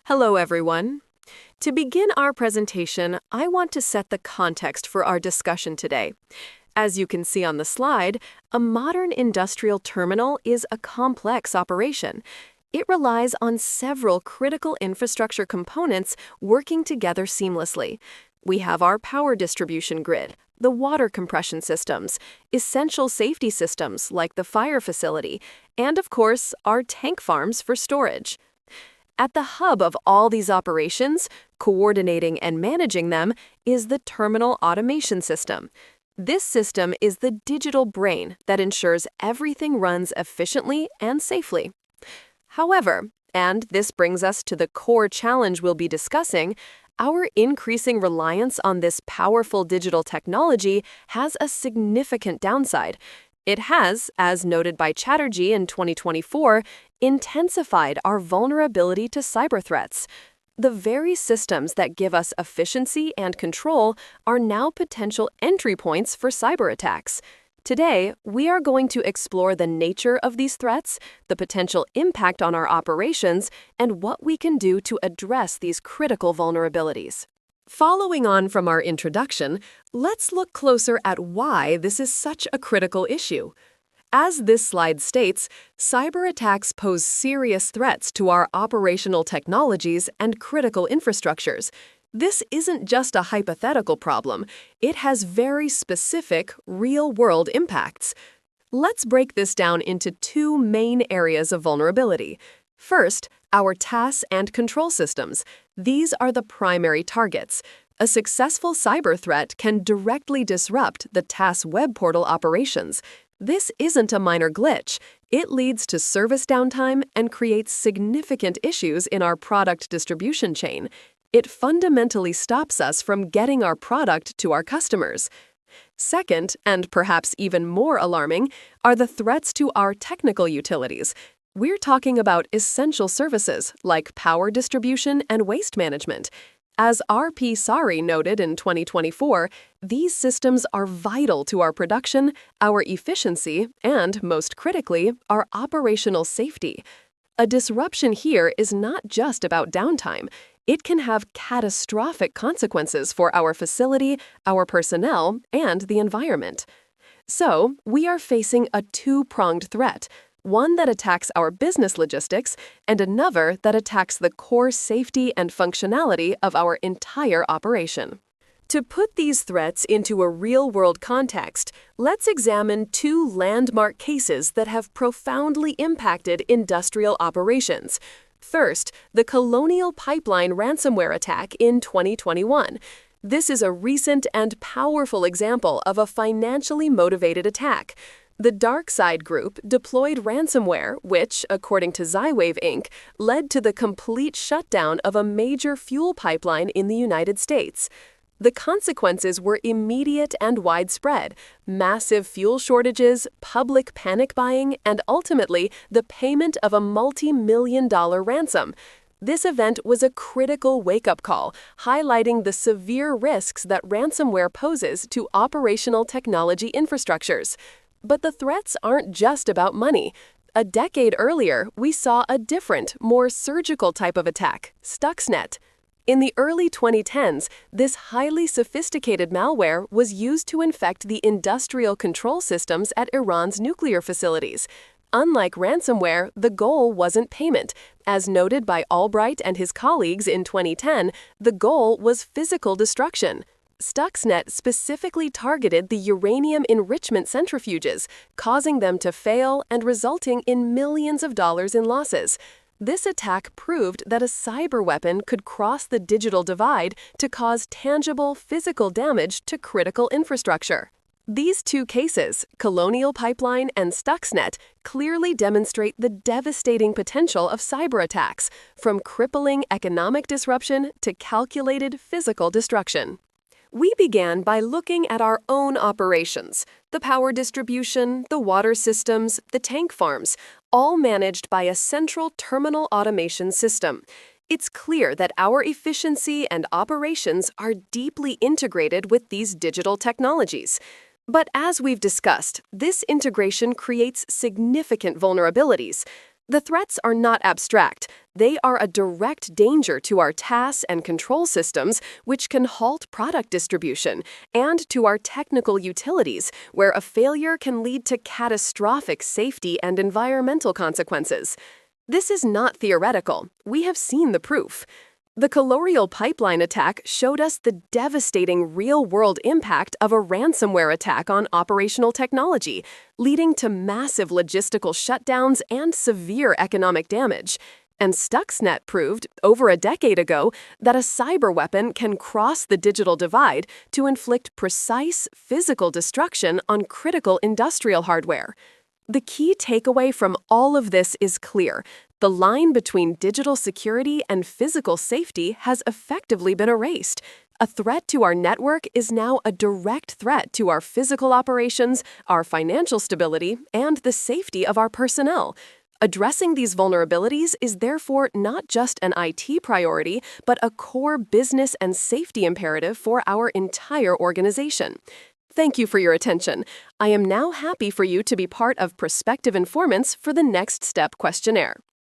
Hello, everyone. To begin our presentation, I want to set the context for our discussion today. As you can see on the slide, a modern industrial terminal is a complex operation. It relies on several critical infrastructure components working together seamlessly. We have our power distribution grid, the water compression systems, essential safety systems like the fire facility, and of course, our tank farms for storage. At the hub of all these operations, coordinating and managing them, is the terminal automation system. This system is the digital brain that ensures everything runs efficiently and safely. However, and this brings us to the core challenge we'll be discussing, our increasing reliance on this powerful digital technology has a significant downside. It has, as noted by Chatterjee in 2024, intensified our vulnerability to cyber threats. The very systems that give us efficiency and control are now potential entry points for cyber attacks. Today, we are going to explore the nature of these threats, the potential impact on our operations, and what we can do to address these critical vulnerabilities. Following on from our introduction, let's look closer at why this is such a critical issue. As this slide states, cyber attacks pose serious threats to our operational technologies and critical infrastructures. This isn't just a hypothetical problem. It has very specific, real-world impacts. Let's break this down into two main areas of vulnerability. First, our TAS and control systems. These are the primary targets. A successful cyber threat can directly disrupt the TAS web portal operations. This isn't a minor glitch. It leads to service downtime and creates significant issues in our product distribution chain. It fundamentally stops us from getting our product to our customers. Second, and perhaps even more alarming, are the threats to our technical utilities. We're talking about essential services like power distribution and waste management. As R.P. Sari noted in 2024, these systems are vital to our production, our efficiency, and, most critically, our operational safety. A disruption here is not just about downtime. It can have catastrophic consequences for our facility, our personnel, and the environment. So, we are facing a two-pronged threat. One that attacks our business logistics, and another that attacks the core safety and functionality of our entire operation. To put these threats into a real-world context, let's examine two landmark cases that have profoundly impacted industrial operations. First, the Colonial Pipeline ransomware attack in 2021. This is a recent and powerful example of a financially motivated attack. The DarkSide Group deployed ransomware which, according to Zywave Inc., led to the complete shutdown of a major fuel pipeline in the United States. The consequences were immediate and widespread: massive fuel shortages, public panic buying, and ultimately the payment of a multi-million-dollar ransom. This event was a critical wake-up call, highlighting the severe risks that ransomware poses to operational technology infrastructures. But the threats aren't just about money. A decade earlier, we saw a different, more surgical type of attack, Stuxnet. In the early 2010s, this highly sophisticated malware was used to infect the industrial control systems at Iran's nuclear facilities. Unlike ransomware, the goal wasn't payment. As noted by Albright and his colleagues in 2010, the goal was physical destruction. Stuxnet specifically targeted the uranium enrichment centrifuges, causing them to fail and resulting in millions of dollars in losses. This attack proved that a cyber weapon could cross the digital divide to cause tangible physical damage to critical infrastructure. These two cases, Colonial Pipeline and Stuxnet, clearly demonstrate the devastating potential of cyber attacks, from crippling economic disruption to calculated physical destruction. We began by looking at our own operations, the power distribution, the water systems, the tank farms, all managed by a central terminal automation system. It's clear that our efficiency and operations are deeply integrated with these digital technologies. But as we've discussed, this integration creates significant vulnerabilities. The threats are not abstract. They are a direct danger to our TAS and control systems, which can halt product distribution, and to our technical utilities, where a failure can lead to catastrophic safety and environmental consequences. This is not theoretical. We have seen the proof. The colloidal pipeline attack showed us the devastating real-world impact of a ransomware attack on operational technology, leading to massive logistical shutdowns and severe economic damage. And Stuxnet proved, over a decade ago, that a cyber weapon can cross the digital divide to inflict precise physical destruction on critical industrial hardware. The key takeaway from all of this is clear. The line between digital security and physical safety has effectively been erased. A threat to our network is now a direct threat to our physical operations, our financial stability, and the safety of our personnel. Addressing these vulnerabilities is therefore not just an IT priority, but a core business and safety imperative for our entire organization. Thank you for your attention. I am now happy for you to be part of Prospective Informants for the Next Step questionnaire.